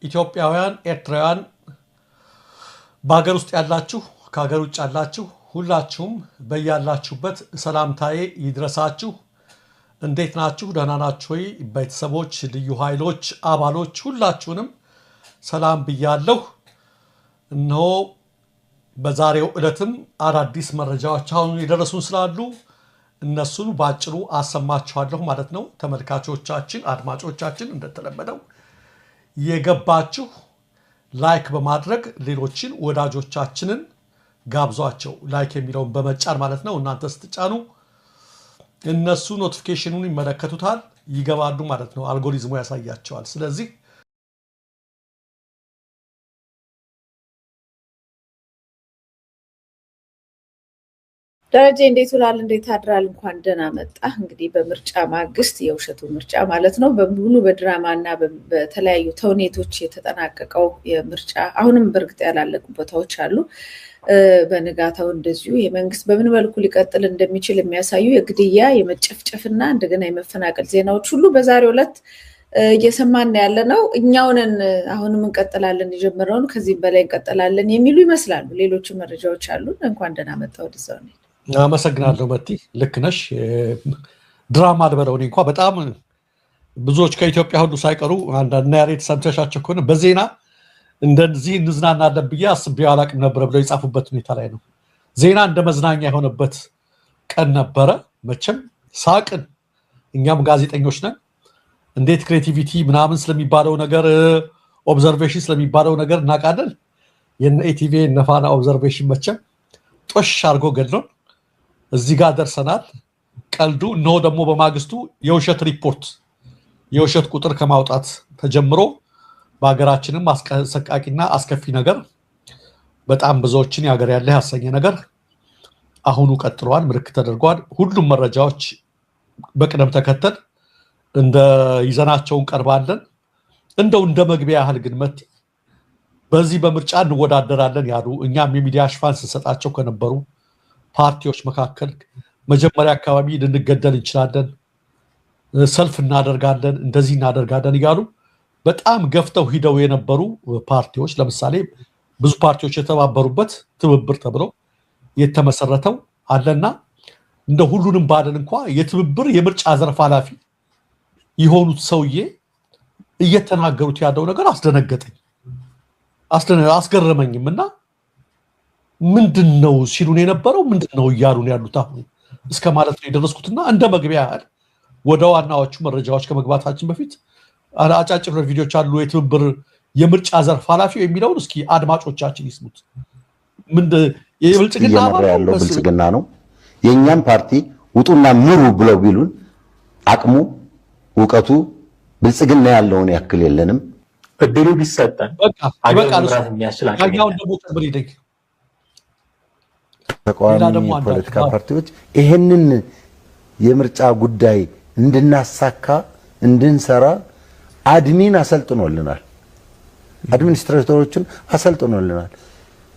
ኢትዮጵያውያን ኤርትራውያን በአገር ውስጥ ያላችሁ ከሀገር ውጭ ያላችሁ ሁላችሁም በያላችሁበት ሰላምታዬ ይድረሳችሁ። እንዴት ናችሁ? ደህና ናችሁ ወይ? ቤተሰቦች፣ ልዩ ኃይሎች አባሎች ሁላችሁንም ሰላም ብያለሁ። እነሆ በዛሬው ዕለትም አዳዲስ መረጃዎች አሁን የደረሱን ስላሉ እነሱን ባጭሩ አሰማችኋለሁ ማለት ነው። ተመልካቾቻችን፣ አድማጮቻችን እንደተለመደው የገባችሁ ላይክ በማድረግ ሌሎችን ወዳጆቻችንን ጋብዟቸው። ላይክ የሚለውን በመጫን ማለት ነው። እናንተ ስትጫኑ እነሱ ኖቲፊኬሽኑን ይመለከቱታል፣ ይገባሉ ማለት ነው። አልጎሪዝሙ ያሳያቸዋል። ስለዚህ ደረጀ እንዴት ውላል? እንዴት አድራል? እንኳን ደህና መጣ። እንግዲህ በምርጫ ማግስት የውሸቱ ምርጫ ማለት ነው በሙሉ በድራማና በተለያዩ ተውኔቶች የተጠናቀቀው የምርጫ አሁንም በእርግጥ ያላለቁ ቦታዎች አሉ። በንጋታው እንደዚሁ የመንግስት በምን መልኩ ሊቀጥል እንደሚችል የሚያሳዩ የግድያ የመጨፍጨፍና እንደገና የመፈናቀል ዜናዎች ሁሉ በዛሬው ዕለት እየሰማን ያለ ነው። እኛውንን አሁንም እንቀጥላለን፣ የጀመረውን ከዚህም በላይ እንቀጥላለን የሚሉ ይመስላሉ። ሌሎች መረጃዎች አሉ። እንኳን ደህና መጣ ወደዛው ነው። አመሰግናለሁ መቲ። ልክ ነሽ። ድራማ ልበለው እኔ እንኳን በጣም ብዙዎች ከኢትዮጵያ ሁሉ ሳይቀሩ አንዳንድ ያሬት ሰምተሻቸው ከሆነ በዜና እንደዚህ እንዝናናለን ብዬ አስቤው አላቅም ነበር ብለው የጻፉበት ሁኔታ ላይ ነው። ዜና እንደ መዝናኛ የሆነበት ቀን ነበረ። መቼም ሳቅን፣ እኛም ጋዜጠኞች ነን። እንዴት ክሬቲቪቲ ምናምን ስለሚባለው ነገር ኦብዘርቬሽን ስለሚባለው ነገር እናውቃለን። የነ ኢቲቪ ነፋና ኦብዘርቬሽን መቼም ጦሽ አድርጎ ገድሎን እዚህ ጋር ደርሰናል። ቀልዱ እነሆ ደግሞ በማግስቱ የውሸት ሪፖርት የውሸት ቁጥር ከማውጣት ተጀምሮ በሀገራችንም አሰቃቂና አስከፊ ነገር በጣም ብዙዎችን ያገር ያለ ያሰኘ ነገር አሁኑ ቀጥሏል። ምልክት ተደርጓል። ሁሉም መረጃዎች በቅደም ተከተል እንደ ይዘናቸውን ቀርባለን። እንደው እንደ መግቢያ ያህል ግን መቲ በዚህ በምርጫ እንወዳደራለን ያሉ እኛም የሚዲያ ሽፋን ስንሰጣቸው ከነበሩ ፓርቲዎች መካከል መጀመሪያ አካባቢ ልንገደል እንችላለን፣ ሰልፍ እናደርጋለን፣ እንደዚህ እናደርጋለን እያሉ በጣም ገፍተው ሂደው የነበሩ ፓርቲዎች ለምሳሌ ብዙ ፓርቲዎች የተባበሩበት ትብብር ተብሎ የተመሰረተው አለና እንደ ሁሉንም ባለን እንኳ የትብብር የምርጫ ዘርፍ ኃላፊ የሆኑት ሰውዬ እየተናገሩት ያለው ነገር አስደነገጠኝ፣ አስገረመኝም። እና ምንድነው ሲሉን የነበረው ምንድነው እያሉን ያሉት አሁን እስከ ማለት ነው የደረስኩትና እንደ መግቢያ ያህል ወደ ዋናዎቹ መረጃዎች ከመግባታችን በፊት አጫጭር ቪዲዮዎች አሉ። የትብብር የምርጫ ዘርፍ ኃላፊው የሚለውን እስኪ አድማጮቻችን ይስሙት። የብልጽግና ያለው ብልጽግና ነው። የኛም ፓርቲ ውጡና ምሩ ብለው ቢሉን አቅሙ እውቀቱ ብልጽግና ያለውን ያክል የለንም። እድሉ ቢሰጠን ተቃዋሚ ፖለቲካ ፓርቲዎች ይሄንን የምርጫ ጉዳይ እንድናሳካ እንድንሰራ አድሚን አሰልጥኖልናል፣ አድሚኒስትሬተሮችን አሰልጥኖልናል።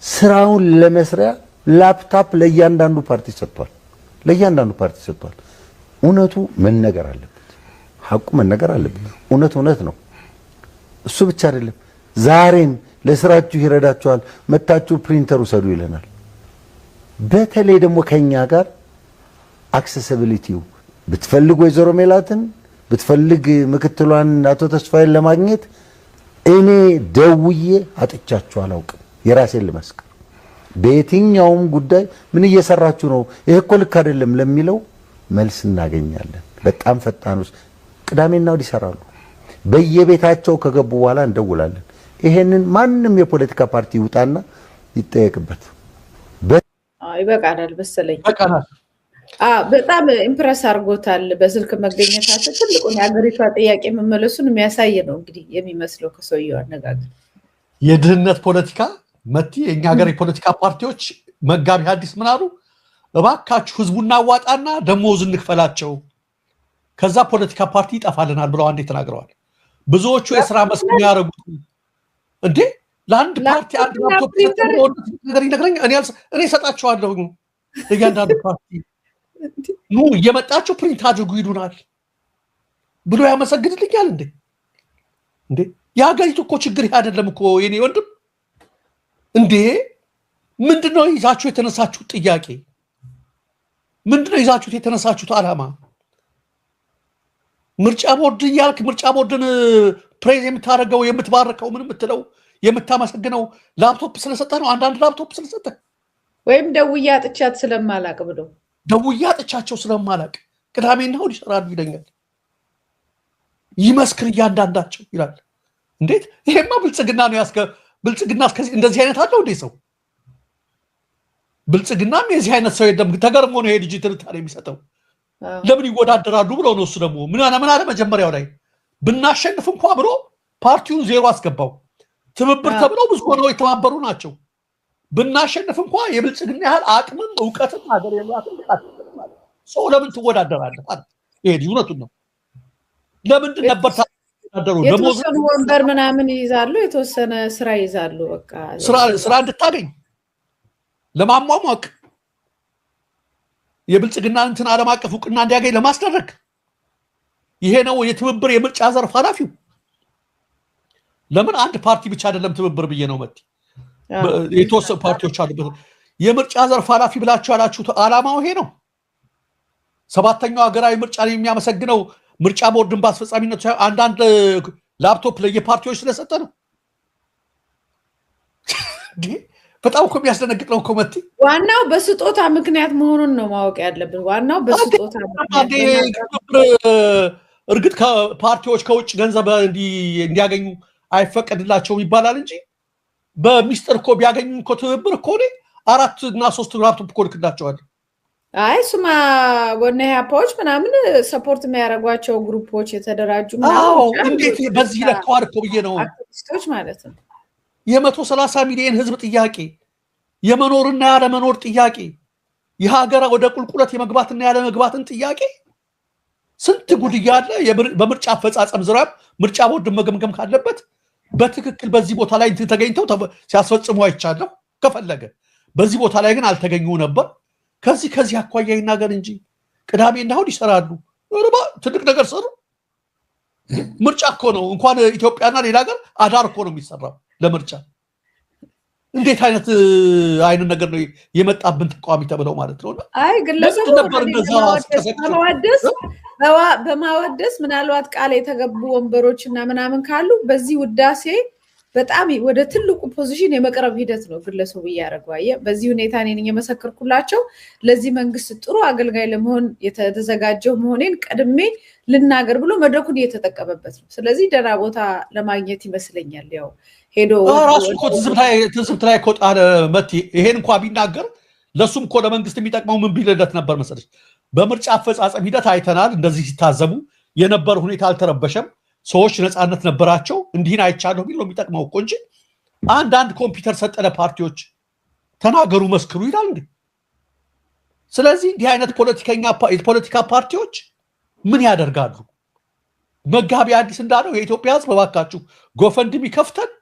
ስራውን ለመስሪያ ላፕታፕ ለእያንዳንዱ ፓርቲ ሰጥቷል። እውነቱ መነገር አለበት፣ ሐቁ መነገር አለበት። እውነት ነው። እሱ ብቻ አይደለም። ዛሬም ለስራችሁ ይረዳችኋል፣ መታችሁ ፕሪንተር ውሰዱ ይለናል። በተለይ ደግሞ ከኛ ጋር አክሰሲቢሊቲው ብትፈልግ ወይዘሮ ሜላትን ብትፈልግ ምክትሏን አቶ ተስፋዬን ለማግኘት እኔ ደውዬ አጥቻችሁ አላውቅም። የራሴን ልመስክር። በየትኛውም ጉዳይ ምን እየሰራችሁ ነው፣ ይሄ እኮ ልክ አይደለም ለሚለው መልስ እናገኛለን። በጣም ፈጣኖች ቅዳሜና እሑድ ይሰራሉ። በየቤታቸው ከገቡ በኋላ እንደውላለን። ይሄንን ማንም የፖለቲካ ፓርቲ ይውጣና ይጠየቅበት። ይበቃናል መሰለኝ። በጣም ኢምፕረስ አድርጎታል። በስልክ መገኘታቸው ትልቁን የሀገሪቷ ጥያቄ መመለሱን የሚያሳይ ነው። እንግዲህ የሚመስለው ከሰውየው አነጋገር የድህነት ፖለቲካ መቲ የኛ ሀገር የፖለቲካ ፓርቲዎች መጋቢ ሐዲስ ምን አሉ? እባካችሁ ህዝቡና አዋጣና ደሞዝ እንክፈላቸው ከዛ ፖለቲካ ፓርቲ ይጠፋልናል ብለው አንዴ ተናግረዋል። ብዙዎቹ የሥራ መስክ ያደረጉት እንዴ ለአንድ ፓርቲ አንድ ላፕቶፕ ነገር ይነግረኝ እኔ ሰጣቸዋለሁ እያንዳንዱ ፓርቲ ኑ እየመጣችሁ ፕሪንት አድርጉ ይሉናል ብሎ ያመሰግንልኛል እንዴ የሀገሪቱ እኮ ችግር አይደለም እኮ የኔ ወንድም እንዴ ምንድነው ይዛችሁ የተነሳችሁት ጥያቄ ምንድነው ይዛችሁት የተነሳችሁት ዓላማ ምርጫ ቦርድ ይያልክ ምርጫ ቦርድን ፕሬዝ የምታረገው የምትባርከው ምን የምትለው የምታመሰግነው ላፕቶፕ ስለሰጠ ነው አንዳንድ ላፕቶፕ ስለሰጠ ወይም ደውያ ጥቻት ስለማላቅ ብሎ ደውያ ጥቻቸው ስለማላቅ ቅዳሜና እሑድ ይሰራሉ ይለኛል ይመስክር እያንዳንዳቸው ይላል እንዴት ይሄማ ብልጽግና ነው ያስከ ብልጽግና እንደዚህ አይነት አለው እንዴ ሰው ብልጽግናም የዚህ አይነት ሰው የለም ተገርሞ ነው የዲጂታል ታሪክ የሚሰጠው ለምን ይወዳደራሉ ብሎ ነው እሱ ደግሞ ምን አለ መጀመሪያው ላይ ብናሸንፍ እንኳን ብሎ ፓርቲውን ዜሮ አስገባው ትብብር ተብለው ብዙ ሆነው የተማበሩ ናቸው ብናሸንፍ እንኳን የብልጽግና ያህል አቅምም ዕውቀትም ሀገር የላትም ማለት ሰው ለምን ትወዳደራለህ ማለት ይሄ እውነቱን ነው ለምን ነበር ታደሩ የተወሰኑ ወንበር ምናምን ይይዛሉ የተወሰነ ስራ ይይዛሉ በቃ ስራ እንድታገኝ ለማሟሟቅ የብልጽግና እንትን ዓለም አቀፍ ዕውቅና እንዲያገኝ ለማስደረግ ይሄ ነው የትብብር የምርጫ ዘርፍ ኃላፊው ለምን አንድ ፓርቲ ብቻ አይደለም ትብብር ብዬ ነው መጥ የተወሰኑ ፓርቲዎች አሉበት የምርጫ ዘርፍ ኃላፊ ብላችሁ ያላችሁት ዓላማው ይሄ ነው ሰባተኛው ሀገራዊ ምርጫን የሚያመሰግነው ምርጫ ቦርድን ባስፈጻሚነት አንዳንድ ላፕቶፕ ለየፓርቲዎች ስለሰጠ ነው በጣም እኮ የሚያስደነግጥ ነው ኮሚቴ ዋናው በስጦታ ምክንያት መሆኑን ነው ማወቅ ያለብን ዋናው በስጦታ እርግጥ ከፓርቲዎች ከውጭ ገንዘብ እንዲያገኙ አይፈቀድላቸውም ይባላል እንጂ በሚስጥር እኮ ቢያገኙ እኮ ትብብር እኮ ነው 4 እና 3 ላፕቶፕ እኮ ልክላቸዋል ስማ ወነ ያፓዎች ምናምን ሰፖርት የሚያደርጓቸው ግሩፖች የተደራጁ እንዴት በዚህ ለካዋር እኮ ብዬ ነው አክቲቪስቶች ማለት ነው የ130 ሚሊዮን ህዝብ ጥያቄ የመኖርና ያለ መኖር ጥያቄ የሀገራ ወደ ቁልቁለት የመግባትና ያለ መግባትን ጥያቄ ስንት ጉድ ያለ በምርጫ አፈጻጸም ዙሪያ ምርጫ ቦርድ መገምገም ካለበት በትክክል በዚህ ቦታ ላይ ተገኝተው ሲያስፈጽሙ አይቻለሁ ከፈለገ በዚህ ቦታ ላይ ግን አልተገኙ ነበር ከዚህ አኳያ ይናገር እንጂ ቅዳሜና እሑድ ይሰራሉ ትልቅ ነገር ሰሩ ምርጫ እኮ ነው እንኳን ኢትዮጵያና ሌላ ሀገር አዳር እኮ ነው የሚሰራው ለምርጫ እንዴት አይነት ነገር ነው የመጣብን ተቋሚ ተብለው ማለት ነው አይ ግለሰብ በማወደስ ምናልባት ቃል የተገቡ ወንበሮችና ምናምን ካሉ በዚህ ውዳሴ በጣም ወደ ትልቁ ፖዚሽን የመቅረብ ሂደት ነው ግለሰቡ ያያረጋየ በዚህ ሁኔታ እኔን የመሰከርኩላቸው ለዚህ መንግስት ጥሩ አገልጋይ ለመሆን የተዘጋጀው መሆኔን ቀድሜ ልናገር ብሎ መድረኩን እየተጠቀመበት ነው ስለዚህ ደራ ቦታ ለማግኘት ይመስለኛል ያው ሄዶ ራሱ እኮ ትዝብት ላይ ቆጣለ መት ይሄን እንኳን ቢናገር ለሱም እኮ ለመንግስት የሚጠቅመው ምን ቢልለት ነበር መሰለሽ በምርጫ አፈጻጸም ሂደት አይተናል እንደዚህ ሲታዘቡ የነበር ሁኔታ አልተረበሸም ሰዎች ነፃነት ነበራቸው እንዲህን አይቻለሁ ቢል ነው የሚጠቅመው እኮ እንጂ አንድ ኮምፒውተር ሰጠለ ፓርቲዎች ተናገሩ መስክሩ ይላል እንዴ ስለዚህ እንዲህ አይነት ፖለቲካ ፓርቲዎች ምን ያደርጋሉ መጋቢ አዲስ እንዳለው የኢትዮጵያ ህዝብ በባካችሁ ጎፈንድሚ ከፍተን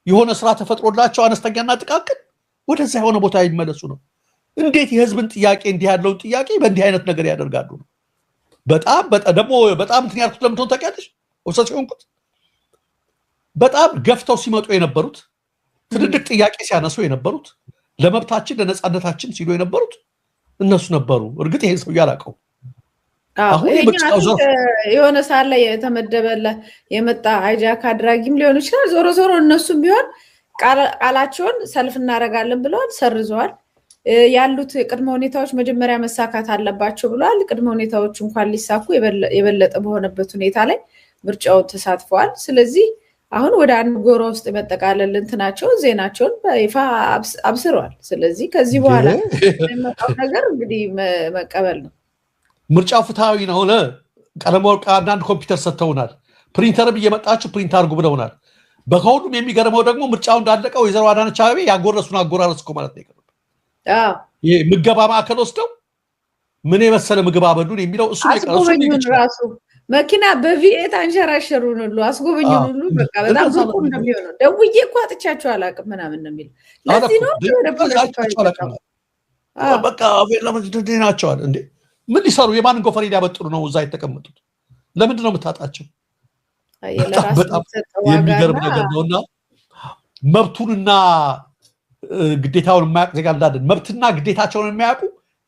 የሆነ ስራ ተፈጥሮላቸው አነስተኛና ጥቃቅን ወደዛ የሆነ ቦታ ይመለሱ ነው እንዴት የህዝብን ጥያቄ እንዲህ ያለውን ጥያቄ በእንዲህ አይነት ነገር ያደርጋሉ በጣም ደግሞ በጣም እንትን ያልኩት ለምን ተቀያለሽ ወሰስ ሆንኩት በጣም ገፍተው ሲመጡ የነበሩት ትልልቅ ጥያቄ ሲያነሱ የነበሩት ለመብታችን ለነጻነታችን ሲሉ የነበሩት እነሱ ነበሩ እርግጥ ይሄን ሰው ያላቀው የሆነ ሰዓት ላይ የተመደበለ የመጣ ሃይጃክ አድራጊም ሊሆን ይችላል ዞሮ እነሱም ቢሆን ቃላቸውን ሰልፍ እናረጋለን ብለዋል ሰርዘዋል ያሉት ቅድመ ሁኔታዎች መጀመሪያ መሳካት አለባቸው ብለዋል ቅድመ ሁኔታዎች እንኳን ሊሳኩ የበለጠ በሆነበት ሁኔታ ላይ ምርጫው ተሳትፈዋል ስለዚህ አሁን ወደ አንድ ጎራ ውስጥ መጠቃለል እንትናቸው ዜናቸውን በይፋ አብስረዋል ስለዚህ ከዚህ በኋላ የመጣው ነገር እንግዲህ መቀበል ነው ምርጫው ፍትሃዊ ነው ቀለም ወርቅ አንዳንድ ኮምፒውተር ሰጥተውናል ፕሪንተርም እየመጣችሁ ፕሪንት አድርጉ ብለውናል በሁሉም የሚገርመው ደግሞ ምርጫው እንዳለቀው የዘሮ አዳነች አቤቤ ያጎረሱን አጎራረስ እኮ ማለት ነው ይሄ ምገባ ማዕከል ወስደው ምን የመሰለ ምግብ አበሉን የሚለው እሱ ራሱ መኪና በቪኤት አንሸራሸሩን ሁሉ አስጎበኙን ሁሉ በቃ በጣም ዝቁ እንደሚሆነው ደውዬ እኮ አጥቻቸው አላቅም ምናምን ነው የሚል ለዚህ ነው በቃ ለምን ናቸዋል እንዴ ምን ሊሰሩ የማንን ጎፈሬ ሊያበጥሩ ነው እዛ የተቀመጡት ለምንድን ነው የምታጣቸው በጣም የሚገርም ነገር ነውና መብቱንና ግዴታውን የማያውቅ ዜጋ እንዳለን መብትና ግዴታቸውን የሚያውቁ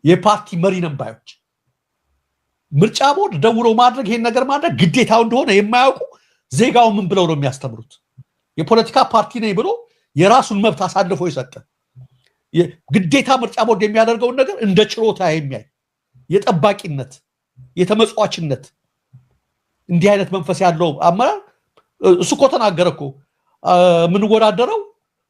የፓርቲ መሪ ነን ባዮች ምርጫ ቦርድ ደውሎ ማድረግ ይሄን ነገር ማድረግ ግዴታው እንደሆነ የማያውቁ ዜጋው ምን ብለው ነው የሚያስተምሩት? የፖለቲካ ፓርቲ ነኝ ብሎ የራሱን መብት አሳልፎ ይሰጠ ግዴታ ምርጫ ቦርድ የሚያደርገውን ነገር እንደ ችሮታ የሚያይ የጠባቂነት የተመጽዋችነት እንዲህ አይነት መንፈስ ያለው አመራር እሱ እኮ ተናገረኮ ምን ወራደረው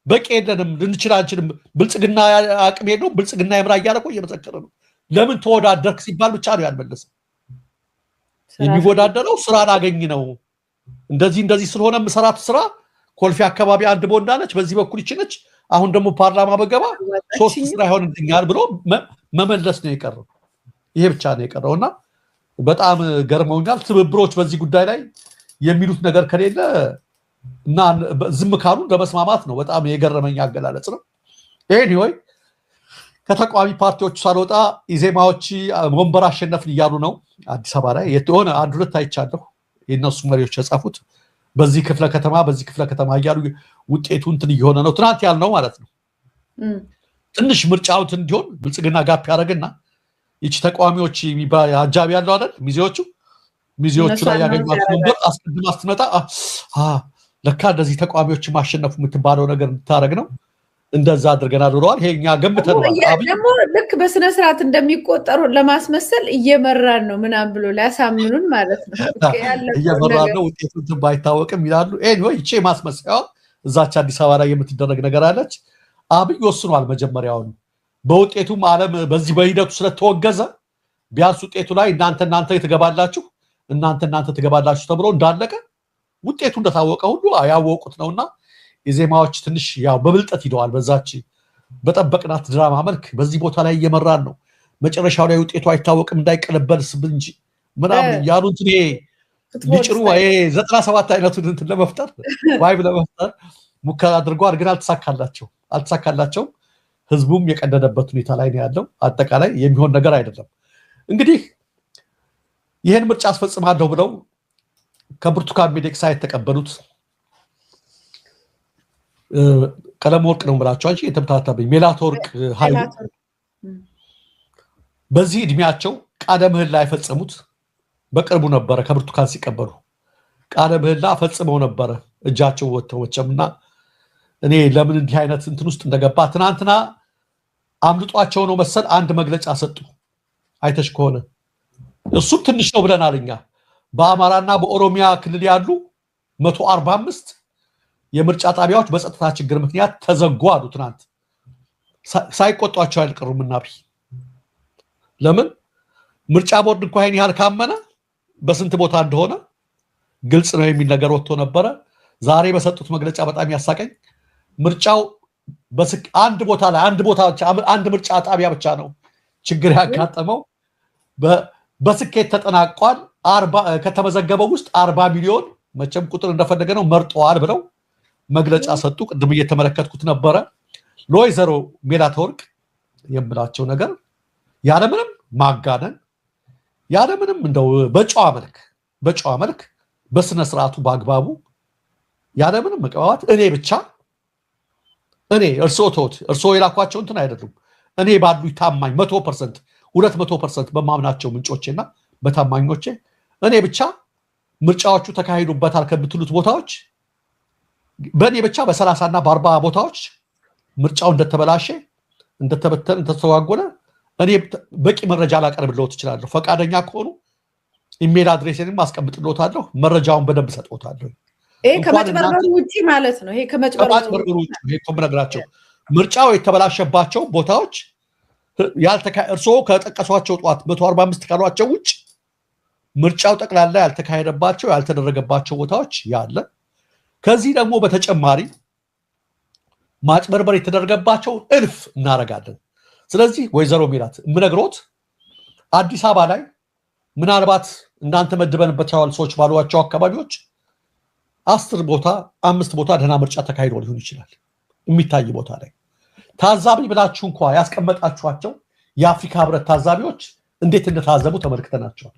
በቂ የለንም ልንችል አንችልም ብልጽግና አቅም የለውም ብልጽግና ይምራ ያለኮ እየመሰከረ ነው። ለምን ተወዳደርክ ሲባል ብቻ ነው ያልመለሰው። የሚወዳደረው ስራ ላገኝ ነው እንደዚህ ስለሆነ መሰራት ስራ ኮልፌ አካባቢ አንድ ቦንዳለች በዚህ በኩል ይችነች አሁን ደግሞ ፓርላማ በገባ ሶስት ስራ ይሆንልኛል ብሎ መመለስ ነው የቀረው። ይሄ ብቻ ነው የቀረውና በጣም ገርመውኛል። ትብብሮች በዚህ ጉዳይ ላይ የሚሉት ነገር ከሌለ እና ዝም ካሉ ለመስማማት ነው። በጣም የገረመኝ አገላለጽ ነው። ኤኒዌይ ከተቃዋሚ ፓርቲዎች ሳልወጣ ኢዜማዎች ወንበር አሸነፍን እያሉ ነው። አዲስ አበባ ላይ የሆነ አንድ ሁለት አይቻለሁ የነሱ መሪዎች የጻፉት በዚህ ክፍለ ከተማ እያሉ ውጤቱ እንትን እየሆነ ነው ትናንት ያልነው ማለት ነው። ትንሽ ምርጫው እንዲሆን ብልጽግና ጋፕ ያደረገና ይቺ ተቃዋሚዎች የሚባል አጃቢ ያለው አይደል ሚዜዎቹ ላይ ያገኙት ነበር አስቀድማ ስትመጣ ለካ እንደዚህ ተቃዋሚዎች ማሸነፉ የምትባለው ነገር እንታረግ ነው እንደዛ አድርገናል ብለዋል። ይሄኛ ገምተናል። ደግሞ ልክ በስነ ስርዓት እንደሚቆጠሩ ለማስመሰል እየመራን ነው ምናምን ብሎ ሊያሳምኑን ማለት ነው። እየመራን ነው ውጤቱን ባይታወቅም ይላሉ። ኤኒዌይ ይቺ ማስመሰያው እዛች አዲስ አበባ ላይ የምትደረግ ነገር አለች። አብይ ወስኗል መጀመሪያውን በውጤቱም ዓለም በዚህ በሂደቱ ስለተወገዘ ቢያንስ ውጤቱ ላይ እናንተ ትገባላችሁ ተብሎ እንዳለቀ ውጤቱ እንደታወቀ ሁሉ ያወቁት ነውና የዜማዎች ትንሽ ያው በብልጠት ሂደዋል። በዛች በጠበቅናት ድራማ መልክ በዚህ ቦታ ላይ እየመራን ነው መጨረሻው ላይ ውጤቱ አይታወቅም እንዳይቀለበልስ እንጂ ምናምን ያሉት ሊጭሩ 97 አይነቱን እንትን ለመፍጠር ዋይብ ለመፍጠር ሙከራ አድርገዋል። ግን አልተሳካላቸው። ህዝቡም የቀደደበት ሁኔታ ላይ ነው ያለው። አጠቃላይ የሚሆን ነገር አይደለም። እንግዲህ ይሄን ምርጫ አስፈጽማለሁ ብለው ከብርቱካን ሚደቅሳ የተቀበሉት ቀለም ወርቅ ነው ብላችሁ አንቺ የተምታታብኝ ሜላትወርቅ ኃይሉ በዚህ እድሜያቸው ቃለ ምህላ የፈጸሙት በቅርቡ ነበረ። ከብርቱካን ሲቀበሉ ቃለ ምህላ ፈጽመው ነበረ እጃቸው ወተወቸምና እኔ ለምን እንዲህ አይነት እንትን ውስጥ እንደገባ ትናንትና አምልጧቸው ነው መሰል አንድ መግለጫ ሰጡ። አይተሽ ከሆነ እሱም ትንሽ ነው ብለናል እኛ። በአማራና በኦሮሚያ ክልል ያሉ 145 የምርጫ ጣቢያዎች በጸጥታ ችግር ምክንያት ተዘጉ አሉ። ትናንት ሳይቆጧቸው አልቀሩም። እና ለምን ምርጫ ቦርድ እንኳን ይሄን ያህል ካመነ በስንት ቦታ እንደሆነ ግልጽ ነው የሚል ነገር ወጥቶ ነበረ። ዛሬ በሰጡት መግለጫ በጣም ያሳቀኝ ምርጫው አንድ ቦታ ላይ አንድ ምርጫ ጣቢያ ብቻ ነው ችግር ያጋጠመው በስኬት ተጠናቋል። ከተመዘገበው ውስጥ 40 ሚሊዮን መቼም ቁጥር እንደፈለገ ነው መርጠዋል ብለው መግለጫ ሰጡ። ቅድም እየተመለከትኩት ነበረ። ለወይዘሮ ሜላትወርቅ የምላቸው ነገር ያለምንም ማጋነን ያለምንም እንደው በጨዋ መልክ በስነ ስርዓቱ በአግባቡ ያለምንም መቀባባት እኔ እርሶ የላኳቸው እንትን አይደሉም እኔ ባሉ ታማኝ 100% 200% በማምናቸው ምንጮቼና በታማኞቼ እኔ ብቻ ምርጫዎቹ ተካሂዱበታል ከምትሉት ቦታዎች በእኔ ብቻ በ30 እና በ40 ቦታዎች ምርጫው እንደተበላሸ እንደተበተነ እንደተዋጎለ እኔ በቂ መረጃ ላቀርብልዎት እችላለሁ። ፈቃደኛ ከሆኑ ኢሜል አድሬሴንም ማስቀምጥልዎታለሁ። መረጃውን በደንብ ሰጥዎታለሁ። ይሄ ከመጭበርበሩ ውጪ ማለት ነው። ይሄ ከመጭበርበሩ ውጪ ይሄ ኮምነግራቸው ምርጫው የተበላሸባቸው ቦታዎች እርስዎ ከጠቀሷቸው ጧት 145 ካሏቸው ውጭ ምርጫው ጠቅላላ ያልተካሄደባቸው ያልተደረገባቸው ቦታዎች ያለ ከዚህ ደግሞ በተጨማሪ ማጭበርበር የተደረገባቸው እልፍ እናረጋለን። ስለዚህ ወይዘሮ ሜላት ምነግሮት አዲስ አበባ ላይ ምናልባት እናንተ መድበንበታል ሰዎች ባሏቸው አካባቢዎች 10 ቦታ 5 ቦታ ደህና ምርጫ ተካሂዶ ሊሆን ይችላል። የሚታይ ቦታ ላይ ታዛቢ ብላችሁ እንኳን ያስቀመጣችኋቸው የአፍሪካ ህብረት ታዛቢዎች እንዴት እንደታዘቡ ተመልክተናቸዋል።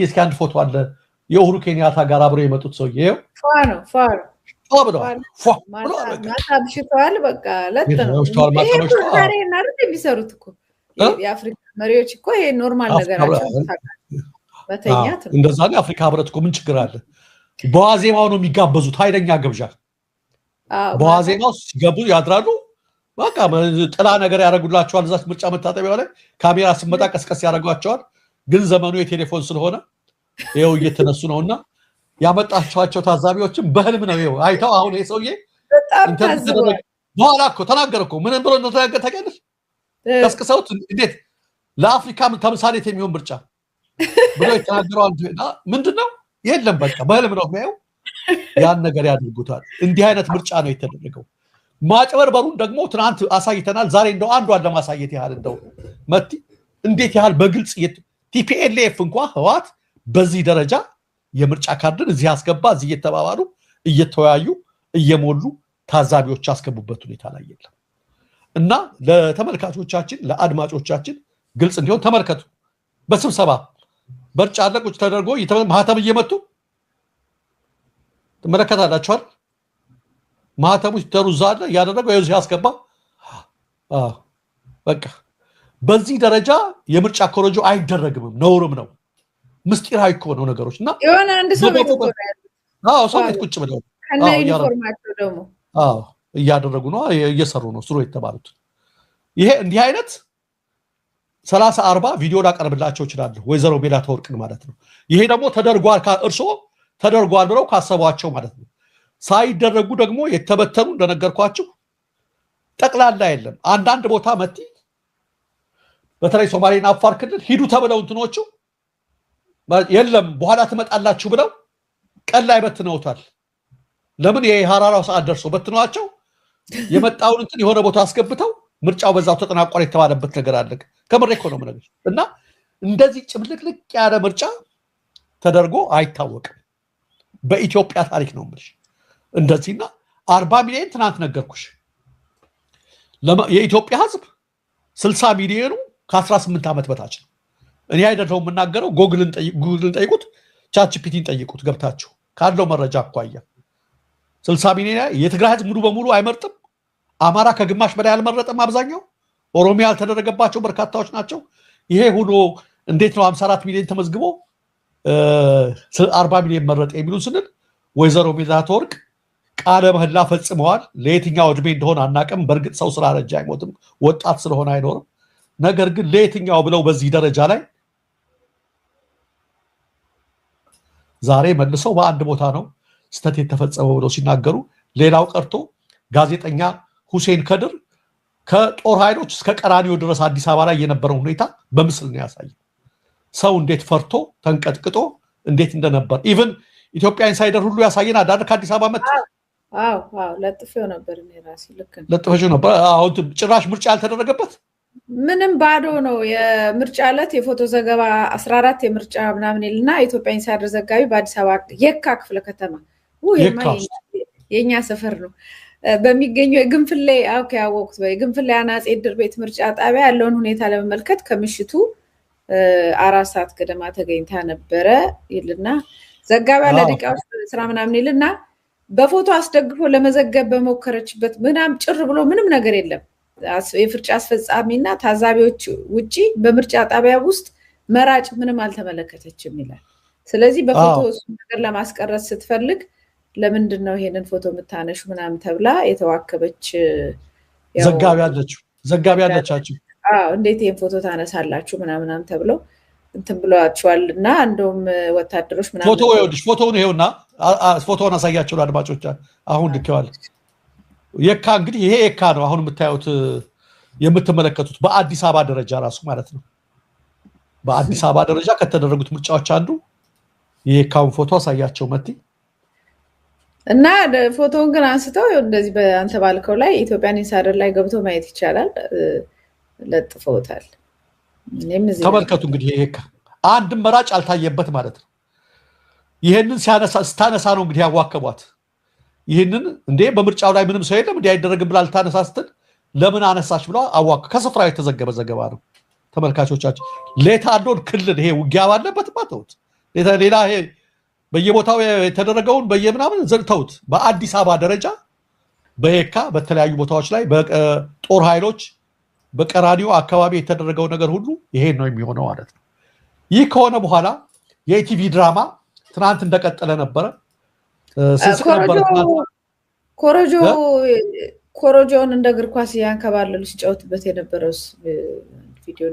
እስኪ አንድ ፎቶ አለ የኡሁሩ ኬንያታ ጋር አብረው የመጡት ሰውዬ ብለዋል። ማታ አምሽተዋል። በቃ ለጥ ነው ዛሬ እናድርግ የሚሰሩት እኮ የአፍሪካ መሪዎች እኮ ይሄ ኖርማል ነገራቸው መተኛት ነው። እንደዛ ነው። የአፍሪካ ህብረት እኮ ምን ችግር አለ? በዋዜማው ነው የሚጋበዙት። ኃይለኛ ግብዣ በዋዜማው ሲገቡ ያድራሉ። በቃ ጥላ ነገር ያደርጉላቸዋል። እዛች ምርጫ መታጠቢያው ላይ ካሜራ ሲመጣ ቀስቀስ ያደርጓቸዋል። ግን ዘመኑ የቴሌፎን ስለሆነ ይኸው እየተነሱ ነውና ያመጣቸዋቸው ታዛቢዎችም በህልም ነው ይኸው አይተው አሁን ይሄ ሰውዬ በኋላ እኮ ተናገረ እኮ ምን ብሎ እንደተናገረ ታውቂያለሽ? ቀስቅሰውት እንዴት ለአፍሪካ ተምሳሌት የሚሆን ምርጫ ብሎ የተናገረው ምንድነው? የለም በቃ በህልም ነው የሚያየው። ያን ነገር ያድርጉታል። እንዲህ አይነት ምርጫ ነው የተደረገው። ማጭበርበሩን ደግሞ ትናንት አሳይተናል። ዛሬ እንደው አንዷን ለማሳየት ያህል እንደው መቲ እንዴት ያህል በግልጽ ቲፒኤልኤፍ እንኳን ህወሓት በዚህ ደረጃ የምርጫ ካርድን እዚህ አስገባ እዚህ እየተባባሉ እየተወያዩ እየሞሉ ታዛቢዎች ያስገቡበት ሁኔታ ላይ የለም። እና ለተመልካቾቻችን ለአድማጮቻችን ግልጽ እንዲሆን ተመልከቱ። በስብሰባ ምርጫ አለ ቁጭ ተደርጎ ማህተም እየመቱ ተመለከታላችኋል። ማህተሙ ተሩዛለ ያደረገው እዚህ አስገባ። በቃ በዚህ ደረጃ የምርጫ ኮረጆ አይደረግም፣ ነውርም ነው። ምስጢራዊ እኮ ነው ነገሮች እና የሆነ አንድ ሰው ቤት እኮ ነው ሰው ቤት ቁጭ ብለው ከነ ዩኒፎርማቸው ደግሞ እያደረጉ ነው እየሰሩ ነው ስሩ የተባሉት። ይሄ እንዲህ አይነት 30-40 ቪዲዮ ላቀርብላቸው ይችላል ወይዘሮ ሜላትወርቅን ማለት ነው። ይሄ ደግሞ ተደርጓል እርሶ ተደርጓል ብለው ካሰቧቸው ማለት ነው። ሳይደረጉ ደግሞ የተበተኑ እንደነገርኳችሁ ጠቅላላ የለም። አንዳንድ ቦታ መቲ በተለይ ሶማሌና አፋር ክልል ሂዱ ተብለው እንትኖቹ የለም በኋላ ትመጣላችሁ ብለው ቀን ላይ በትነውታል። ለምን የሐራራው ሰዓት ደርሶ በትነዋቸው የመጣውን እንትን የሆነ ቦታ አስገብተው ምርጫው በዛው ተጠናቋል የተባለበት ነገር አለ። ከምሬ እኮ ነው ማለት እና እንደዚህ ጭምልቅልቅ ያለ ምርጫ ተደርጎ አይታወቅም በኢትዮጵያ ታሪክ ነው ማለት እንደዚህና 40 ሚሊዮን ትናንት ነገርኩሽ። የኢትዮጵያ ህዝብ 60 ሚሊዮኑ ከ18 ዓመት በታች ነው። እኔ አይደለም የምናገረው። ጉግልን ጠይቁት፣ ቻትጂፒቲን ጠይቁት ገብታችሁ ካለው መረጃ አኳያ 60 ሚሊዮን የትግራይ ህዝብ ሙሉ በሙሉ አይመርጥም። አማራ ከግማሽ በላይ አልመረጠም። አብዛኛው ኦሮሚያ ያልተደረገባቸው በርካታዎች ናቸው። ይሄ ሁሉ እንዴት ነው 54 ሚሊዮን ተመዝግቦ 40 ሚሊዮን መረጠ የሚሉ ስንል ወይዘሮ ሜላትወርቅ ቃለ መሐላ ፈጽመዋል። ለየትኛው እድሜ እንደሆነ አናውቅም። በእርግጥ ሰው ስላረጀ አይሞትም፣ ወጣት ስለሆነ አይኖርም። ነገር ግን ለየትኛው ብለው በዚህ ደረጃ ላይ ዛሬ መልሰው በአንድ ቦታ ነው ስተት የተፈጸመው ብለው ሲናገሩ፣ ሌላው ቀርቶ ጋዜጠኛ ሁሴን ከድር ከጦር ኃይሎች እስከ ቀራኒዮ ድረስ አዲስ አበባ ላይ የነበረው ሁኔታ በምስል ነው ያሳየው። ሰው እንዴት ፈርቶ ተንቀጥቅጦ እንዴት እንደነበር ኢቭን ኢትዮጵያ ኢንሳይደር ሁሉ ያሳየና ዳር ከአዲስ አበባ መጣ። ለጥፌው ነበር እኔ ራሴ ልክ ነው ለጥፌው ነበር። አሁን ጭራሽ ምርጫ ያልተደረገበት ምንም ባዶ ነው። የምርጫ ዕለት የፎቶ ዘገባ 14 የምርጫ ምናምን ይልና ኢትዮጵያ ኢንሳይደር ዘጋቢ በአዲስ አበባ የካ ክፍለ ከተማ የኛ ሰፈር ነው በሚገኘው የግንፍሌ ያወቁት በግንፍሌ አናጼ ድር ቤት ምርጫ ጣቢያ ያለውን ሁኔታ ለመመልከት ከምሽቱ 4 ሰዓት ገደማ ተገኝታ ነበረ ይልና ዘጋቢዋ ለደቂቃዎች ስራ ምናምን ይልና በፎቶ አስደግፎ ለመዘገብ በመከረችበት ምናምን ጭር ብሎ ምንም ነገር የለም። የፍርጫ አስፈጻሚና ታዛቢዎች ውጪ በምርጫ ጣቢያ ውስጥ መራጭ ምንም አልተመለከተችም ይላል። ስለዚህ በፎቶ ነገር ለማስቀረት ስትፈልግ ለምንድን ነው ይሄንን ፎቶ የምታነሹ ምናምን ተብላ የተዋከበች ዘጋቢ አለቻችሁ። እንዴት ይሄን ፎቶ ታነሳላችሁ ምናምን ተብለው እንትን ብለዋቸዋል። እና እንደውም ወታደሮች ምናምን ፎቶ ይወድሽ ፎቶውን ይሄውና ፎቶውን አሳያችሁ ለአድማጮች። አሁን ልከዋል። የካ እንግዲህ ይሄ የካ ነው አሁን የምታዩት የምትመለከቱት በአዲስ አበባ ደረጃ ራሱ ማለት ነው። በአዲስ አበባ ደረጃ ከተደረጉት ምርጫዎች አንዱ የካውን ፎቶ አሳያቸው መቲ እና ፎቶውን ግን አንስተው እንደዚህ በአንተ ባልከው ላይ ኢትዮጵያን ኢንሳይደር ላይ ገብቶ ማየት ይቻላል ለጥፈውታል። ተመልከቱ እንግዲህ ይሄ አንድ መራጭ አልታየበት ማለት ነው። ይሄንን ስታነሳ ነው እንግዲህ ያዋከቧት። ይሄንን እንዴ በምርጫው ላይ ምንም ሰው የለም እንዴ አይደረግም ብላ ልታነሳ ስትል ለምን አነሳች ብለው አዋከ ከስፍራው የተዘገበ ዘገባ ነው። ተመልካቾቻችን ሌታዶን ክልል ይሄ ውጊያ ባለበት ማተውት ሌላ ይሄ በየቦታው የተደረገውን በየምናምን ዘግተውት በአዲስ አበባ ደረጃ በየካ በተለያዩ ቦታዎች ላይ በጦር ኃይሎች በቀራኒዮ አካባቢ የተደረገው ነገር ሁሉ ይሄን ነው የሚሆነው ማለት ነው። ይህ ከሆነ በኋላ የኢቲቪ ድራማ ትናንት እንደቀጠለ ነበረ። ኮረጆን እንደ እግር ኳስ ያንከባለሉ ሲጫወትበት የነበረው ቪዲዮ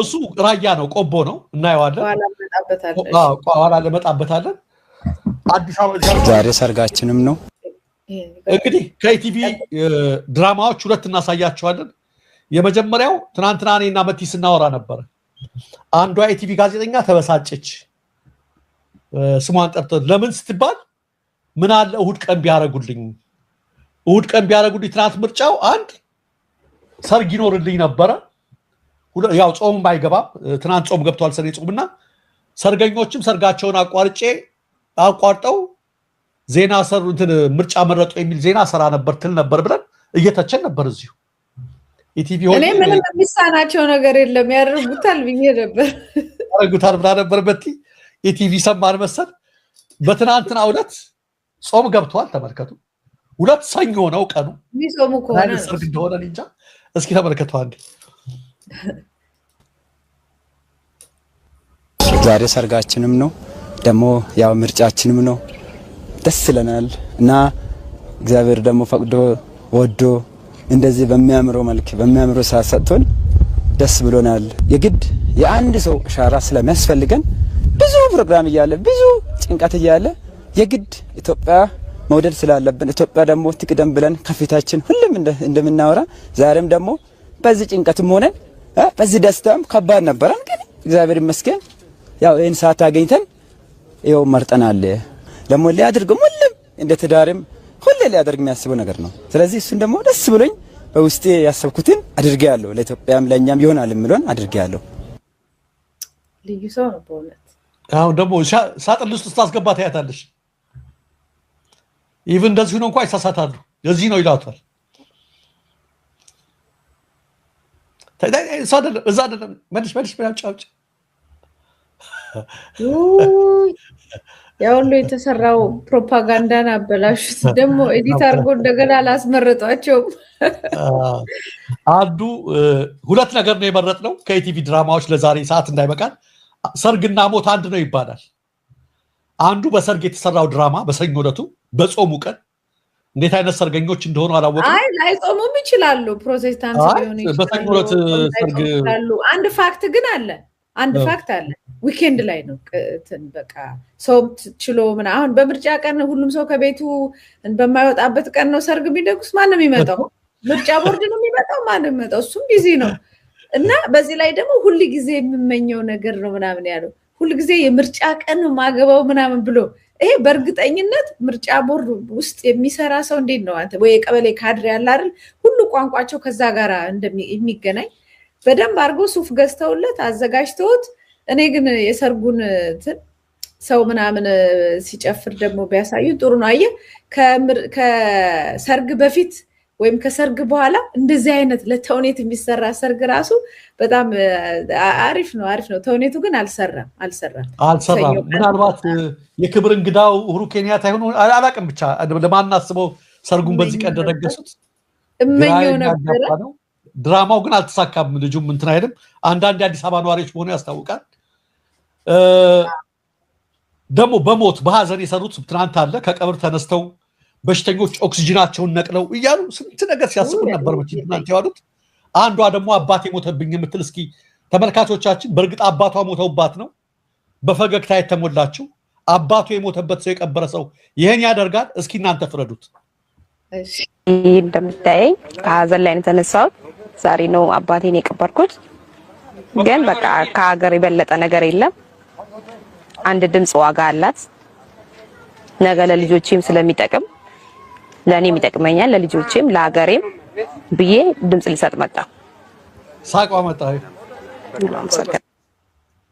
እሱ ራያ ነው፣ ቆቦ ነው፣ እናየዋለን። ኋላ ለመጣበታለን። አዲስ አበባ ዛሬ ሰርጋችንም ነው። እንግዲህ ከኢቲቪ ድራማዎች ሁለት እናሳያቸዋለን። የመጀመሪያው ትናንትና እኔና መቲ ስናወራ ነበር። አንዷ የኢቲቪ ጋዜጠኛ ተበሳጨች። ስሟን ጠርቶ ለምን ስትባል ምን አለ እሁድ ቀን ቢያረጉልኝ ትናንት ምርጫው አንድ ሰርግ ይኖርልኝ ነበረ። ያው ጾም ባይገባም ትናንት ጾም ገብቷል፣ ሰኔ ጾምና ሰርገኞችም ሰርጋቸውን አቋርጠው ዜና ሰሩ ምርጫ መረጡ የሚል ዜና ሰራ ነበር ትል ነበር ብለን እየተቸን ነበር። እዚሁ ኢቲቪ እኔ ምንም የሚሳናቸው ነገር የለም ያደርጉታል ብዬ ነበር። ያደርጉታል ብላ ነበር በቲ ኢቲቪ ሰማን መሰል። በትናንትና ዕለት ጾም ገብቷል። ተመልከቱ። ሁለት ሰኞ ነው ቀኑ። የሚጾሙ ከሆነ ሰርግ እንደሆነ እንጃ። እስኪ ተመልከቱ አንዴ። ዛሬ ሰርጋችንም ነው ደግሞ ያው ምርጫችንም ነው። ደስ ይለናል እና እግዚአብሔር ደግሞ ፈቅዶ ወዶ እንደዚህ በሚያምረው መልክ በሚያምረው ሰዓት ሰጥቶን ደስ ብሎናል። የግድ የአንድ ሰው ሻራ ስለሚያስፈልገን ብዙ ፕሮግራም እያለ ብዙ ጭንቀት እያለ የግድ ኢትዮጵያ መውደድ ስላለብን ኢትዮጵያ ደግሞ ትቅደም ብለን ከፊታችን ሁሉም እንደምናወራ ዛሬም ደግሞ በዚህ ጭንቀትም ሆነ በዚህ ደስታም ከባድ ነበረን፣ ግን እግዚአብሔር ይመስገን ያው ይሄን ሰዓት አገኝተን ይኸው መርጠናል። ደግሞ ሊያደርገው ሁሉም እንደ ትዳርም ሁሌ ሊያደርግ የሚያስበው ነገር ነው። ስለዚህ እሱን ደግሞ ደስ ብሎኝ በውስጤ ያሰብኩትን አድርጌያለሁ። ለኢትዮጵያም ለኛም ይሆናል የሚሉን አድርጌያለሁ። ልዩ ሰው ነው በእውነት። አሁን ደግሞ ሳጥን ውስጥ ስታስገባ ታያታለሽ። ኢቭን እንደዚህ ነው እንኳን ይሳሳታሉ። የዚህ ነው ይላታል። እዛ አይደለም መልሽ ያጫውጭ ያው ሁሉ የተሰራው ፕሮፓጋንዳን አበላሹት። ደግሞ ኤዲት አድርጎ እንደገና አላስመረጧቸውም። አንዱ ሁለት ነገር ነው የመረጥነው ከኢቲቪ ድራማዎች ለዛሬ ሰዓት እንዳይበቃል። ሰርግና ሞት አንድ ነው ይባላል። አንዱ በሰርግ የተሰራው ድራማ በሰኞ ዕለቱ በጾሙ ቀን እንዴት አይነት ሰርገኞች እንደሆኑ አላወቅም። አይ ላይጾሙም ይችላሉ፣ ፕሮቴስታንት ሊሆኑ ይችላሉ። በሰኞ ዕለት ሰርግ አንድ ፋክት ግን አለ። ዊኬንድ ላይ ነው በቃ ሰው ችሎ ምን አሁን በምርጫ ቀን ሁሉም ሰው ከቤቱ በማይወጣበት ቀን ነው ሰርግ ቢደጉስ ማንም የሚመጣው? ምርጫ ቦርድ ነው የሚመጣው? ማንም የሚመጣው? እሱም ቢዚ ነው። እና በዚህ ላይ ደግሞ ሁሉ ጊዜ የምመኘው ነገር ነው ምናምን ያለው ሁሉ ጊዜ የምርጫ ቀን ነው ማገባው ምናምን ብሎ ይሄ በእርግጠኝነት ምርጫ ቦርድ ውስጥ የሚሰራ ሰው እንዴት ነው አንተ ወይ የቀበሌ ካድሬ ያለ አይደል ሁሉ ቋንቋቸው ከዛ ጋር እንደሚገናኝ በደንብ አድርጎ ሱፍ ገዝተውለት አዘጋጅተውት። እኔ ግን የሰርጉን ሰው ምናምን ሲጨፍር ደግሞ ቢያሳዩ ጥሩ ነው። አየህ ከሰርግ በፊት ወይም ከሰርግ በኋላ እንደዚህ አይነት ለተውኔት የሚሰራ ሰርግ ራሱ በጣም አሪፍ ነው። ተውኔቱ ግን አልሰራም። ምናልባት የክብር እንግዳው ኡሁሩ ኬንያታ ይሆኑ አላውቅም። ብቻ ለማናስበው ሰርጉን በዚህ ቀን ደረገሱት እመኘው ነበር። ድራማው ግን አልተሳካም። ልጁም እንትን አይደለም። አንዳንድ የአዲስ አበባ ነዋሪዎች መሆኑ ያስታውቃል። ደግሞ በሞት በሀዘን የሰሩት ትናንት አለ። ከቀብር ተነስተው በሽተኞች ኦክሲጅናቸውን ነቅለው እያሉ ስንት ነገር ሲያስቡ ነበር ትናንት ያሉት። አንዷ ደግሞ አባቴ ሞተብኝ የምትል እስኪ ተመልካቾቻችን፣ በእርግጥ አባቷ ሞተውባት ነው በፈገግታ የተሞላችው። አባቱ የሞተበት ሰው የቀበረ ሰው ይሄን ያደርጋል? እስኪ እናንተ ፍረዱት። እንደምታየኝ ከሀዘን ላይ የተነሳሁት ዛሬ ነው አባቴን የቀበርኩት። ግን በቃ ከሀገር የበለጠ ነገር የለም። አንድ ድምፅ ዋጋ አላት። ነገ ለልጆቼም ስለሚጠቅም ለእኔም ይጠቅመኛል፣ ለልጆቼም ለሀገሬም ብዬ ድምፅ ልሰጥ መጣ። ሳቋ መጣ።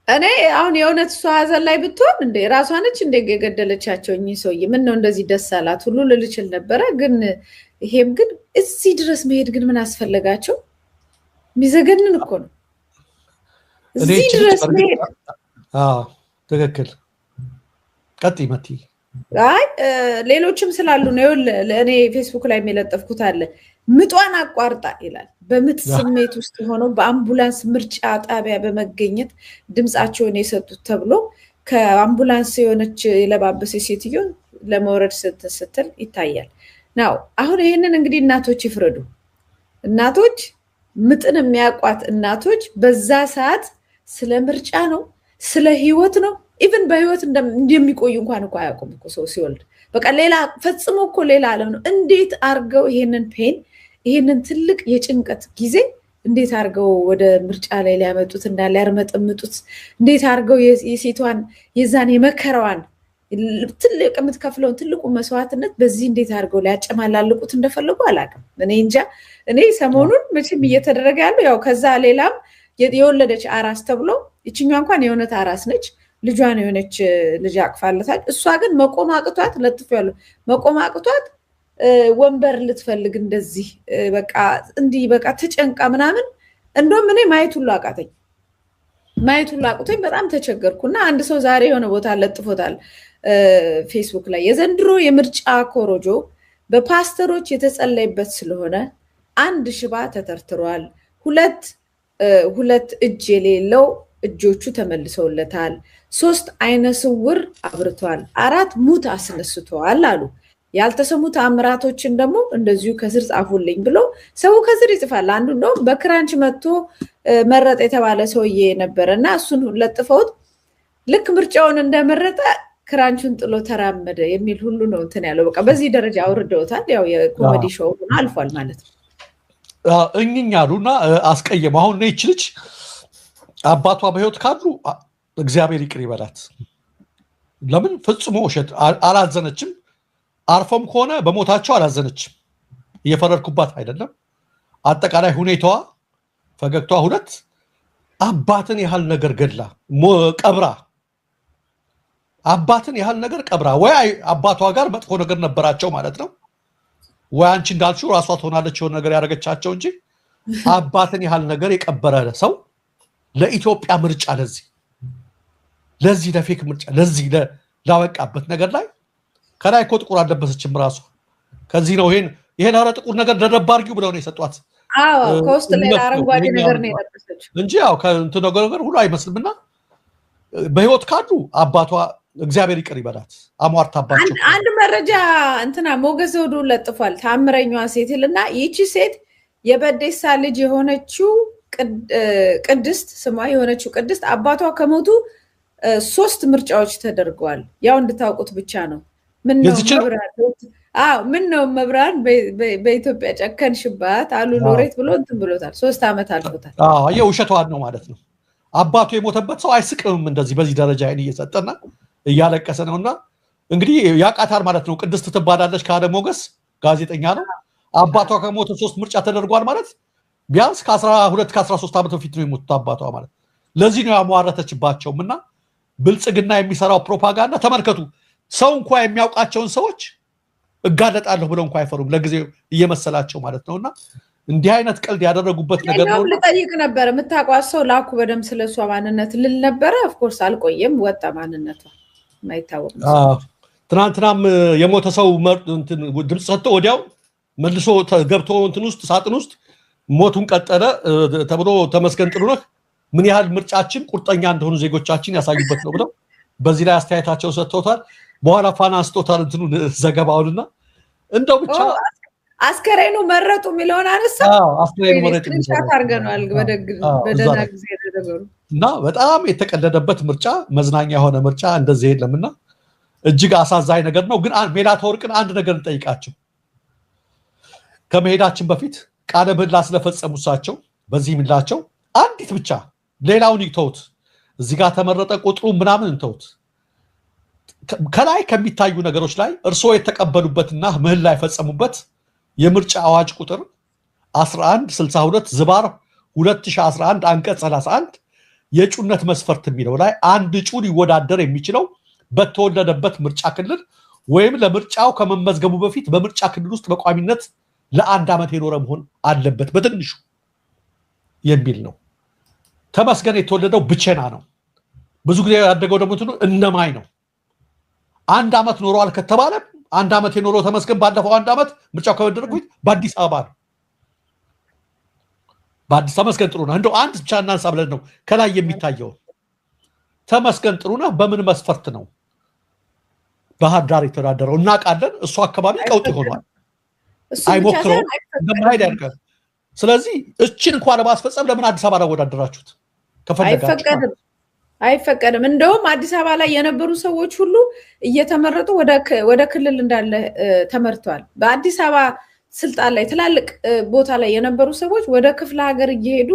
እኔ አሁን የእውነት እሷ ሀዘን ላይ ብትሆን እንደ ራሷ ነች እንደ የገደለቻቸው እኚህ ሰውዬ ምን ነው እንደዚህ ደስ አላት ሁሉ ልልችል ነበረ። ግን ይሄም ግን እዚህ ድረስ መሄድ ግን ምን አስፈለጋቸው? የሚዘገንን እኮ ነው እዚህ ድረስ መሄድ። ትክክል። ቀጥይ መቲ። አይ ሌሎችም ስላሉ ነው። ለእኔ ፌስቡክ ላይ የሚለጠፍኩት አለ ምጧን አቋርጣ ይላል። በምጥ ስሜት ውስጥ ሆነው በአምቡላንስ ምርጫ ጣቢያ በመገኘት ድምፃቸውን የሰጡት ተብሎ ከአምቡላንስ የሆነች የለባበሰች ሴትዮ ለመውረድ ስትል ይታያል። ናው አሁን ይሄንን እንግዲህ እናቶች ይፍረዱ። እናቶች ምጥን የሚያቋት እናቶች በዛ ሰዓት ስለ ምርጫ ነው ስለ ህይወት ነው ኢቭን በህይወት እንደሚቆዩ እንኳን እኮ አያውቁም እኮ ሰው ሲወልድ በቃ ሌላ ፈጽሞ እኮ ሌላ ዓለም ነው። እንዴት አርገው ይሄንን ፔን ይሄንን ትልቅ የጭንቀት ጊዜ እንዴት አርገው ወደ ምርጫ ላይ ሊያመጡት እና ሊያርመጠምጡት እንዴት አርገው የሴቷን የዛን የመከራዋን ትልቅ የምትከፍለውን ትልቁ መስዋዕትነት በዚህ እንዴት አርገው ሊያጨማላልቁት እንደፈለጉ አላውቅም። እኔ እንጃ። እኔ ሰሞኑን መቼም እየተደረገ ያለው ያው ከዛ ሌላም የወለደች አራስ ተብሎ ይችኛዋ እንኳን የሆነች አራስ ነች። ልጇን የሆነች ልጅ አቅፋለታል። እሷ ግን መቆም አቅቷት ለጥፌያለሁ መቆም አቅቷት ወንበር ልትፈልግ እንደዚህ በቃ እንዲህ በቃ ተጨንቃ ምናምን እንደውም እኔ ማየት ሁሉ አቃተኝ። በጣም ተቸገርኩና አንድ ሰው ዛሬ የሆነ ቦታ ለጥፎታል ፌስቡክ ላይ የዘንድሮ የምርጫ ኮሮጆ በፓስተሮች የተጸለይበት ስለሆነ አንድ ሽባ ተተርትሯል፣ ሁለት እጅ የሌለው እጆቹ ተመልሰውለታል፣ 3 አይነ ስውር አብርቷል፣ 4 ሙት አስነስቷል አሉ። ያልተሰሙ ተአምራቶችን ደግሞ እንደዚሁ ከስር ጻፉልኝ ብሎ ሰው ከስር ይጽፋል። አንዱ እንደውም በክራንች መጥቶ መረጠ የተባለ ሰውዬ ነበረና እሱን ለጥፈውት ልክ ምርጫውን እንደመረጠ ክራንቹን ጥሎ ተራመደ የሚል ሁሉ ነው እንትን ያለው። በቃ በዚህ ደረጃ አውርደውታል። ያው የኮሜዲ ሾው ሆኖ አልፏል ማለት ነው። እኛሉና አስቀየሙ። አሁን ነች ልጅ አባቷ በህይወት ካሉ እግዚአብሔር ይቅር ይበላት። ለምን ፍጹም ውሸት አላዘነችም። አርፎም ከሆነ በሞታቸው አላዘነችም። እየፈረድኩባት አይደለም። አጠቃላይ ሁኔታዋ ፈገግቷ ሁለት አባትን ያህል ነገር ገድላ ቀብራ አባትን ያህል ነገር ቀብራ ወይ አባቷ ጋር መጥፎ ነገር ነበራቸው ማለት ነው ወይ አንቺ እንዳልሽው ራሷ ትሆናለች የሆነ ነገር ያደረገቻቸው እንጂ አባትን ያህል ነገር የቀበረ ሰው ለኢትዮጵያ ምርጫ ለዚህ ለፌክ ምርጫ ለዚህ ላወቃበት ነገር ላይ ከላይ እኮ ጥቁር አለበሰችም ራሷ። ከዚህ ነው ይሄን አረ ጥቁር ነገር ደረብ አድርጊው ብለው ነው የሰጧት። አዎ ከውስጥ ላይ አረንጓዴ ነገር ነው የለበሰችው እንጂ ያው ከእንትን ነገር ሁሉ አይመስልምና በህይወት ካሉ አባቷ እግዚአብሔር ይቅር ይበላት። አሟርታባቸው አንድ መረጃ እንትና ሞገስ ዘውዱ ለጥፏል። ታምረኛዋ ሴት ይልና ይቺ ሴት የበዴሳ ልጅ የሆነችው ቅድስት ስሟ የሆነችው ቅድስት አባቷ ከሞቱ 3 ምርጫዎች ተደርገዋል። ያው እንድታውቁት ብቻ ነው። ምን ነው መብራን በኢትዮጵያ ጨከንሽባት አሉ ሎሬት ብሎ እንትን ብሎታል። 3 ዓመት አልፎታል። አየው ውሸቷን ነው ማለት ነው። አባቱ የሞተበት ሰው አይስቅም እንደዚህ በዚህ ደረጃ አይን እየሰጠና እያለቀሰ ነውና እንግዲህ ያቃታር ማለት ነው። ቅድስት ትባላለች ካለ ሞገስ ጋዜጠኛ ነው። አባቷ ከሞተ 3 ምርጫ ተደርጓል ማለት ቢያንስ ከ12 ከ13 ዓመት በፊት ነው የሞቱት አባቷ ማለት። ለዚህ ነው ያሟረተችባቸውምና ብልጽግና የሚሰራው ፕሮፓጋንዳ ተመልከቱ። ሰው እንኳን የሚያውቃቸውን ሰዎች እጋለጣለሁ ብለው እንኳን አይፈሩም ለጊዜው እየመሰላቸው ማለት ነውና እንዲህ አይነት ቀልድ ያደረጉበት ነገር ነው። ልጠይቅ ነበር የምታውቋት ሰው ላኩ በደም ስለሷ ማንነት ልል ነበረ። ኦፍ ኮርስ አልቆየም ወጣ ማንነቷ ማይታወቅ። ትናንትናም የሞተ ሰው ድምጽ ሰጥቶ ወዲያው መልሶ ገብቶ እንትን ውስጥ ሳጥን ውስጥ ሞቱን ቀጠለ ተብሎ ተመስገን ጥሩነህ ምን ያህል ምርጫችን ቁርጠኛ እንደሆኑ ዜጎቻችን ያሳዩበት ነው ብለው በዚህ ላይ አስተያየታቸው ሰጥተውታል። በኋላ ፋና አንስቶታል እንትኑ ዘገባውንና እንደው ብቻ አስከሬኑ መረጡ የሚለውን አነሳ። አስከሬኑ መረጡ አድርገናል በደህና ጊዜ ተደረገው እና በጣም የተቀለደበት ምርጫ መዝናኛ የሆነ ምርጫ እንደዚህ የለምና እጅግ አሳዛኝ ነገር ነው። ግን ሜላትወርቅን አንድ ነገር እንጠይቃቸው ከመሄዳችን በፊት ቃለ ምህላ ስለፈጸሙ እሳቸው በዚህ ምላቸው አንዲት ብቻ ሌላውን ይተውት፣ እዚህ ጋር ተመረጠ ቁጥሩ ምናምን እንተውት። ከላይ ከሚታዩ ነገሮች ላይ እርስዎ የተቀበሉበትና ምህላ የፈጸሙበት የምርጫ አዋጅ ቁጥር 1162/2011 አንቀጽ 31 የእጩነት መስፈርት የሚለው ላይ አንድ እጩ ሊወዳደር የሚችለው በተወለደበት ምርጫ ክልል ወይም ለምርጫው ከመመዝገቡ በፊት በምርጫ ክልል ውስጥ በቋሚነት ለ1 ዓመት የኖረ መሆን አለበት በትንሹ የሚል ነው። ተመስገን የተወለደው ብቸና ነው። ብዙ ጊዜ ያደገው ደግሞ እነማይ ነው። አንድ አመት ኖሯል ከተባለ አንድ አመት የኖረው ተመስገን ባለፈው አንድ አመት ምርጫው ከመደረጉት በአዲስ አበባ ነው። በአዲስ ተመስገን ጥሩነህ እንደው አንድ ብቻ እናንሳ ብለን ነው ከላይ የሚታየው። ተመስገን ጥሩነህ በምን መስፈርት ነው ባህር ዳር የተዳደረው? እናውቃለን። እሱ አካባቢ ቀውጥ ሆኗል። አይሞክረውም እንደማይሄድ ያርጋል። ስለዚህ እቺን እንኳን ለማስፈጸም ለምን አዲስ አበባ አወዳደራችሁት? ከፈለጋችሁ አይፈቀድም። እንደውም አዲስ አበባ ላይ የነበሩ ሰዎች ሁሉ እየተመረጡ ወደ ክልል እንዳለ ተመርተዋል። በአዲስ አበባ ስልጣን ላይ ትላልቅ ቦታ ላይ የነበሩ ሰዎች ወደ ክፍለ ሀገር እየሄዱ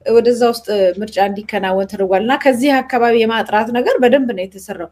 ወደዛ ውስጥ ምርጫ እንዲከናወን ተደርጓል እና ከዚህ አካባቢ የማጥራት ነገር በደንብ ነው የተሰራው።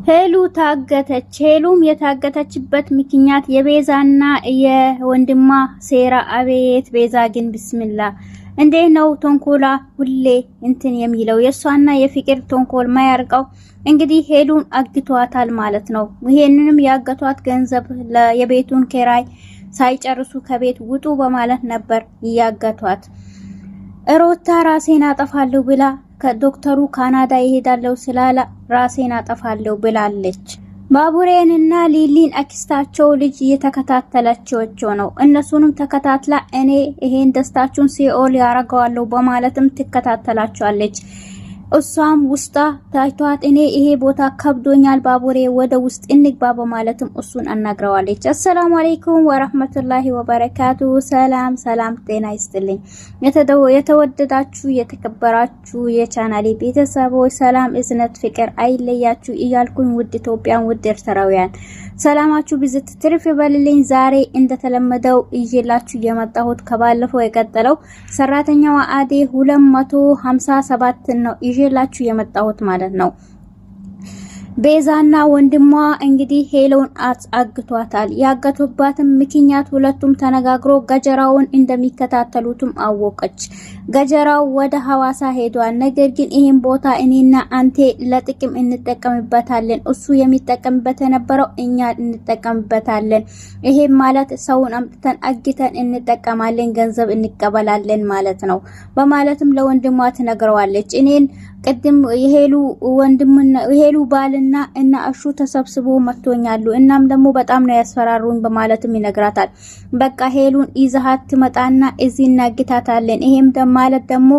ሄሉ ታገተች። ሄሉም የታገተችበት ምክንያት የቤዛና የወንድሟ ሴራ። አቤት ቤዛ ግን ቢስሚላ እንዴት ነው ተንኮላ ሁሌ እንትን የሚለው የሷና የፍቅር ተንኮል ማያርቀው። እንግዲህ ሄሉን አግቷታል ማለት ነው። ይሄንንም ያገቷት ገንዘብ የቤቱን ኪራይ ሳይጨርሱ ከቤት ውጡ በማለት ነበር ያገቷት። ሮታ ራሴን አጠፋለሁ ብላ ከዶክተሩ ካናዳ ይሄዳለው ስላላ ራሴን አጠፋለሁ ብላለች። ባቡሬንና ሊሊን አክስታቸው ልጅ እየተከታተለቻቸው ነው። እነሱንም ተከታትላ እኔ ይሄን ደስታችሁን ሲኦል ያረጋዋለሁ በማለትም ትከታተላቸዋለች። እሷም ውስጣ ታይቷት እኔ ይሄ ቦታ ከብዶኛል ባቡሬ ወደ ውስጥ እንግባ በማለትም እሱን አናግረዋለች። አሰላሙ አለይኩም ወራህመቱላሂ ወበረካቱ። ሰላም ሰላም፣ ጤና ይስጥልኝ የተወደዳችሁ የተከበራችሁ የቻናሌ ቤተሰቦች ሰላም እዝነት ፍቅር አይለያችሁ እያልኩኝ ውድ ኢትዮጵያን ውድ ኤርትራውያን ሰላማችሁ ብዝት ትርፍ ይበልልኝ። ዛሬ እንደተለመደው እየላችሁ የመጣሁት ከባለፈው የቀጠለው ሰራተኛዋ አዴ 257 ነው ይዤላችሁ የመጣሁት ማለት ነው። ቤዛና ወንድሟ እንግዲህ ሄሎን አግቷታል። ያገቱባትም ምክንያት ሁለቱም ተነጋግሮ ገጀራውን እንደሚከታተሉትም አወቀች። ገጀራው ወደ ሐዋሳ ሄዷል። ነገር ግን ይሄን ቦታ እኔና አንቴ ለጥቅም እንጠቀምበታለን፣ እሱ የሚጠቀምበት የነበረው እኛ እንጠቀምበታለን። ይሄ ማለት ሰውን አምጥተን አግተን እንጠቀማለን፣ ገንዘብ እንቀበላለን ማለት ነው በማለትም ለወንድሟ ትነግረዋለች። እኔን ቅድም የሄሉ ባልና እና እሹ ተሰብስቦ መጥቶኛሉ እናም ደግሞ በጣም ነው ያስፈራሩኝ በማለትም ይነግራታል። በቃ ሄሉን ይዘሃት ትመጣና እዚህ እናግታታለን። ይሄም ማለት ደግሞ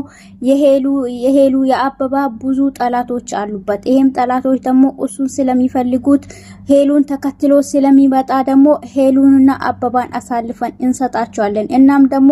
የሄሉ የአበባ ብዙ ጠላቶች አሉበት። ይሄም ጠላቶች ደግሞ እሱን ስለሚፈልጉት ሄሉን ተከትሎ ስለሚመጣ ደግሞ ሄሉንና አበባን አሳልፈን እንሰጣቸዋለን። እናም ደግሞ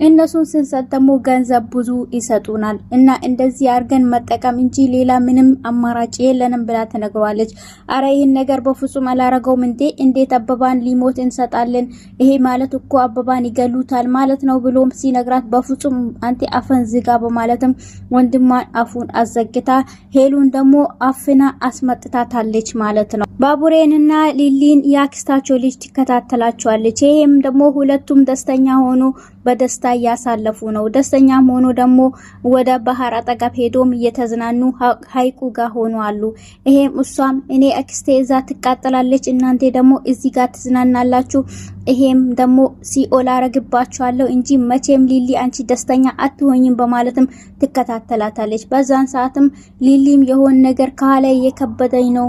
እነሱን ስንሰጥ ደግሞ ገንዘብ ብዙ ይሰጡናል እና እንደዚህ አርገን መጠቀም እንጂ ሌላ ምንም አማራጭ የለንም ብላ ተነግሯለች። አረ ይሄን ነገር በፍጹም አላረገውም እንዴ! እንዴት አበባን ሊሞት እንሰጣለን? ይሄ ማለት እኮ አበባን ይገሉታል ማለት ነው ብሎም ሲነግራት በፍጹም አንተ አፈን ዝጋ በማለትም ወንድሟን አፉን አዘግታ ሄሉን ደግሞ አፍና አስመጥታታለች ማለት ነው። ባቡሬንና ሊሊን ያክስታቸው ልጅ ትከታተላቸዋለች። ይሄም ደግሞ ሁለቱም ደስተኛ ሆኖ በደስታ እያሳለፉ ነው። ደስተኛም ሆኖ ደግሞ ወደ ባህር አጠገብ ሄዶም እየተዝናኑ ሀይቁ ጋር ሆኖ አሉ። ይሄም እሷም እኔ አክስቴ እዛ ትቃጠላለች፣ እናንተ ደግሞ እዚህ ጋር ትዝናናላችሁ፣ ይሄም ደግሞ ሲኦል አረግባችኋለሁ እንጂ መቼም ሊሊ አንቺ ደስተኛ አትሆኝም በማለትም ትከታተላታለች። በዛን ሰዓትም ሊሊም የሆነ ነገር ካለ እየከበደኝ ነው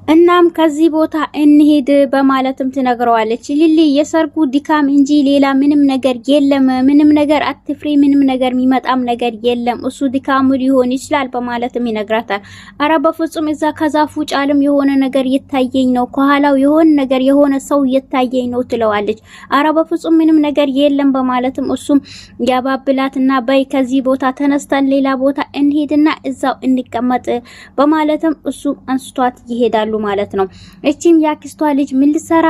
እናም ከዚህ ቦታ እንሄድ በማለትም ትነግረዋለች። ሊሊ የሰርጉ ድካም እንጂ ሌላ ምንም ነገር የለም፣ ምንም ነገር አትፍሪ፣ ምንም ነገር የሚመጣም ነገር የለም፣ እሱ ድካሙ ሊሆን ይችላል በማለትም ይነግራታል። አረ በፍጹም እዛ ከዛፉ ጫልም የሆነ ነገር ይታየኝ ነው፣ ከኋላው የሆነ ነገር የሆነ ሰው ይታየኝ ነው ትለዋለች። አረ በፍጹም ምንም ነገር የለም በማለትም እሱም ያባብላትና በይ ከዚህ ቦታ ተነስተን ሌላ ቦታ እንሄድና እዛው እንቀመጥ በማለትም እሱ አንስቷት ይሄዳሉ ማለት ነው። እቺም ያክስቷ ልጅ ምን ልሰራ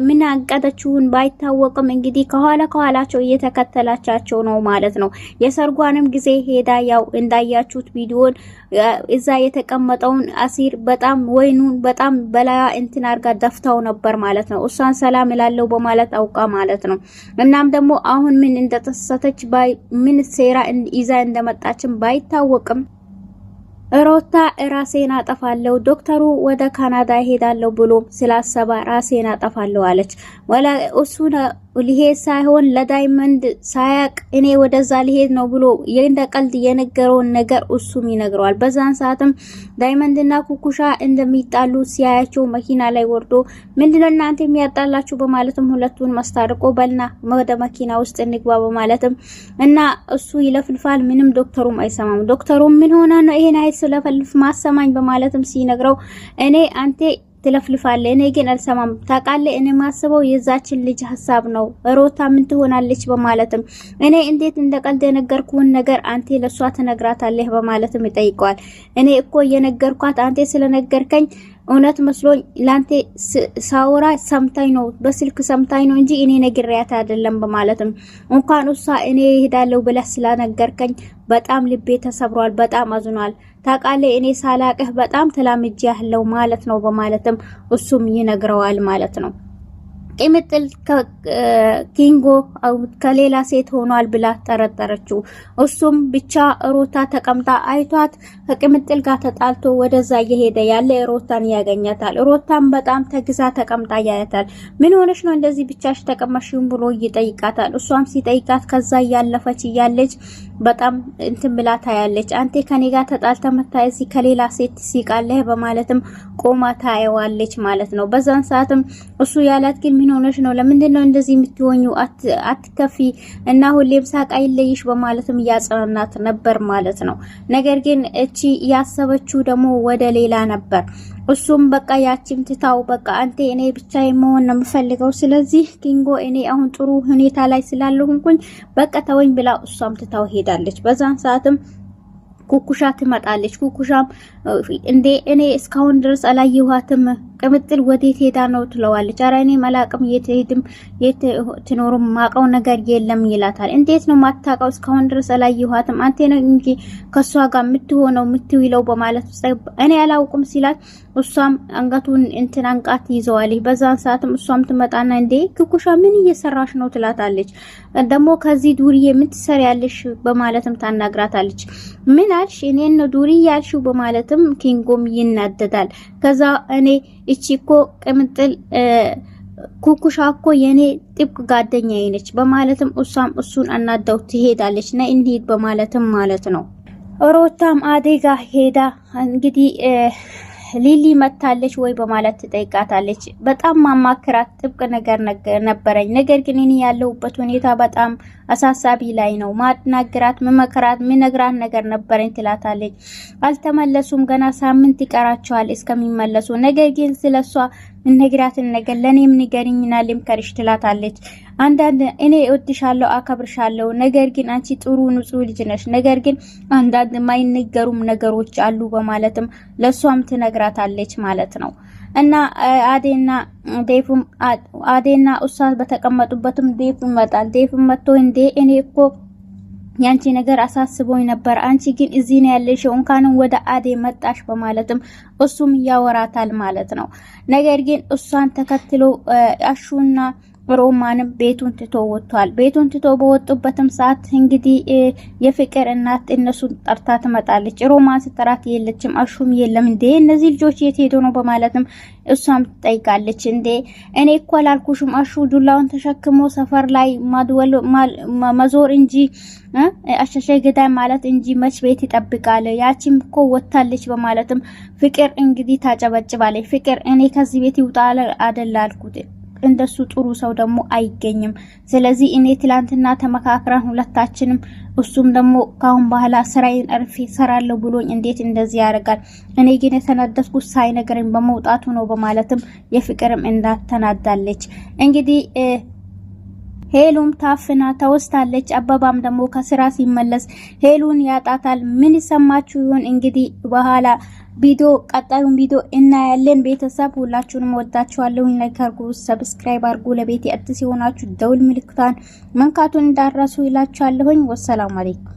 ምን አቀደችውን ባይታወቅም እንግዲህ ከኋላቸው እየተከተላቻቸው ነው ማለት ነው። የሰርጓንም ጊዜ ሄዳ ያው እንዳያችሁት ቪዲዮን እዛ የተቀመጠውን አሲር በጣም ወይኑን በጣም በላያ እንትን አርጋ ደፍታው ነበር ማለት ነው። እሷን ሰላም እላለው በማለት አውቃ ማለት ነው። እናም ደግሞ አሁን ምን እንደተሰተች ምን ሴራ ይዛ እንደመጣችን ባይታወቅም ሩታ ራሴን አጠፋለሁ ዶክተሩ ወደ ካናዳ ሄዳለሁ ብሎ ስላሰባ ራሴን አጠፋለሁ አለች። ወላ እሱና ሊሄድ ሳይሆን ለዳይመንድ ሳያቅ እኔ ወደዛ ሊሄድ ነው ብሎ የእንደ ቀልድ የነገረውን ነገር እሱም ይነግረዋል። በዛን ሰዓትም ዳይመንድና ኩኩሻ እንደሚጣሉ ሲያያቸው መኪና ላይ ወርዶ ምንድነው እናንተ የሚያጣላችሁ በማለትም ሁለቱን ማስታርቆ በልና ወደ መኪና ውስጥ እንግባ በማለትም እና እሱ ይለፍልፋል። ምንም ዶክተሩም አይሰማም። ዶክተሩም ምን ሆነ ነው ይሄን አይት ስለፈልፍ ማሰማኝ በማለትም ሲነግረው እኔ አንተ ትለፍልፋለህ እኔ ግን አልሰማም ታውቃለህ እኔ ማስበው የዛችን ልጅ ሐሳብ ነው ሩታ ምን ትሆናለች በማለትም እኔ እንዴት እንደቀልድ የነገርኩን ነገር አንተ ለሷ ትነግራታለህ በማለትም ይጠይቀዋል። እኔ እኮ የነገርኳት አንተ ስለነገርከኝ እውነት መስሎኝ ላንተ ሳውራ ሰምታኝ ነው በስልክ ሰምታኝ ነው እንጂ እኔ ነግሬያት አይደለም በማለትም እንኳን እሷ እኔ እሄዳለሁ ብለህ ስለነገርከኝ በጣም ልቤ ተሰብሯል በጣም አዝኗል ታውቃለህ እኔ ሳላቅህ በጣም ተላምጄያለሁ ማለት ነው በማለትም እሱም ይነግረዋል ማለት ነው። ቅምጥል ኪንጎ ከሌላ ሴት ሆኗል ብላ ተረጠረችው። እሱም ብቻ ሩታ ተቀምጣ አይቷት ከቅምጥል ጋር ተጣልቶ ወደዛ እየሄደ ያለ ሩታን ያገኛታል። ሩታን በጣም ተግዛ ተቀምጣ ያያታል። ምን ሆነሽ ነው እንደዚህ ብቻሽ ተቀመሽም ብሎ ይጠይቃታል። እሷም ሲጠይቃት ከዛ ያለፈች ያለች በጣም እንትን ብላ ታያለች። አንተ ከኔ ጋር ተጣልተ መታየሲ ከሌላ ሴት ሲቃለህ በማለትም ቆማ ታየዋለች ማለት ነው። በዛን ሰዓትም እሱ ያላት ግን ምን ሆነሽ ነው ለምንድን ነው እንደዚህ የምትሆኙ አትከፊ እና ሁሌም ሳቅ አይለይሽ በማለትም ያጸናናት ነበር ማለት ነው። ነገር ግን እቺ ያሰበችው ደግሞ ወደ ሌላ ነበር። እሱም በቃ ያቺም ትታው በቃ አንተ እኔ ብቻ የመሆን ነው የምፈልገው ስለዚህ ኪንጎ እኔ አሁን ጥሩ ሁኔታ ላይ ስላለሁኝ በቃ ተወኝ ብላ እሷም ትታው ሄዳለች። በዛን ሰዓትም ኩኩሻ ትመጣለች። ኩኩሻም እንዴ እኔ እስካሁን ድረስ አላየኋትም ቅምጥል ወዴት ሄዳ ነው ትለዋለች። አረ እኔ መላቅም የት ትኖርም ማቀው ነገር የለም ይላታል። እንዴት ነው ማታቀው እስካሁን ድረስ አላየኋትም አንተ ነው እንጂ ከሷ ጋር የምትሆነው የምትውለው በማለት እኔ አላውቅም ሲላት እሷም አንገቱን እንትን አንቃት ይዘዋለች። በዛን ሰዓትም እሷም ትመጣና እንዴ ኩኩሻ ምን እየሰራሽ ነው ትላታለች። ደግሞ ከዚህ ዱርዬ የምትሰሪያለሽ በማለትም ታናግራታለች። ምን አልሽ እኔን ነው ዱርዬ ያልሽው በማለትም ኪንጎም ይናደዳል። ከዛ እኔ እቺኮ ቅምጥል ኩኩሻ እኮ የኔ ጥብቅ ጓደኛዬ ነች በማለትም እሱን አናዳው ትሄዳለች። ና እንሂድ በማለትም ማለት ነው። ሩታም አዴጋ ሄዳ እንግዲህ ሊሊ መታለች ወይ በማለት ትጠይቃታለች። በጣም ማማክራት ጥብቅ ነገር ነበረኝ ነገር ግን እኔ ያለሁበት ሁኔታ በጣም አሳሳቢ ላይ ነው ማጥናግራት መመከራት ምነግራት ነገር ነበረኝ ትላታለች። አልተመለሱም ገና ሳምንት ይቀራቸዋል እስከሚመለሱ ነገር ግን ስለሷ ነግራትን ነገር ለኔም ንገሪኝና ልምከርሽ ትላታለች። አንዳንድ እኔ እወድሻለሁ አከብርሻለሁ ነገር ግን አንቺ ጥሩ ንጹህ ልጅ ነሽ ነገር ግን አንዳንድ ማይነገሩም ነገሮች አሉ በማለትም ለሷም ትነግራታለች ማለት ነው። እና አዴና ኡስታዝ በተቀመጡበትም ዴፍ ይመጣል። ዴፍ መጥቶ እንዴ እኔ እኮ ያንቺ ነገር አሳስቦኝ ነበር አንቺ ግን እዚህ ነው ያለሽው እንኳንም ወደ አዴ መጣሽ በማለትም እሱም ያወራታል ማለት ነው። ነገር ግን እሷን ተከትሎ አሹና ሮማንም ቤቱን ትቶ ወጥቷል። ቤቱን ትቶ በወጡበትም ሰዓት እንግዲህ የፍቅር እናት እነሱን ጠርታ ትመጣለች። ሮማን ስትጠራት የለችም አሹም የለም። እንዴ እነዚህ ልጆች የት ሄዶ ነው በማለትም እሷም ትጠይቃለች። እንዴ እኔ እኮ አላልኩሽም አሹ ዱላውን ተሸክሞ ሰፈር ላይ መዞር እንጂ አሸሸ ገዳይ ማለት እንጂ መች ቤት ይጠብቃል ያቺም እኮ ወጣለች በማለትም ፍቅር እንግዲህ ታጨበጭባለች። ፍቅር እኔ ከዚህ ቤት ይውጣ አደላልኩት እንደሱ ጥሩ ሰው ደግሞ አይገኝም። ስለዚህ እኔ ትላንትና ተመካክረን ሁለታችንም እሱም ደግሞ ካሁን በኋላ ስራዬን አርፌ ሰራለሁ ብሎኝ እንዴት እንደዚህ ያደርጋል እኔ ግን የተናደድኩት ሳይነገረኝ በመውጣቱ ነው በማለትም የፍቅርም እንዳተናዳለች። እንግዲህ ሄሉም ታፍና ተወስታለች። አባባም ደግሞ ከስራ ሲመለስ ሄሉን ያጣታል። ምን ይሰማችሁ ይሆን እንግዲህ በኋላ ቪዲዮ ቀጣዩን ቪዲዮ እናያለን። ቤተሰብ ሁላችሁንም ወዳችኋለሁ። ላይክ አድርጉ፣ ሰብስክራይብ አድርጉ። ለቤት አዲስ የሆናችሁ ደውል ምልክቷን መንካቱን እንዳትረሱ ይላችኋለሁ። ወሰላሙ አለይኩም።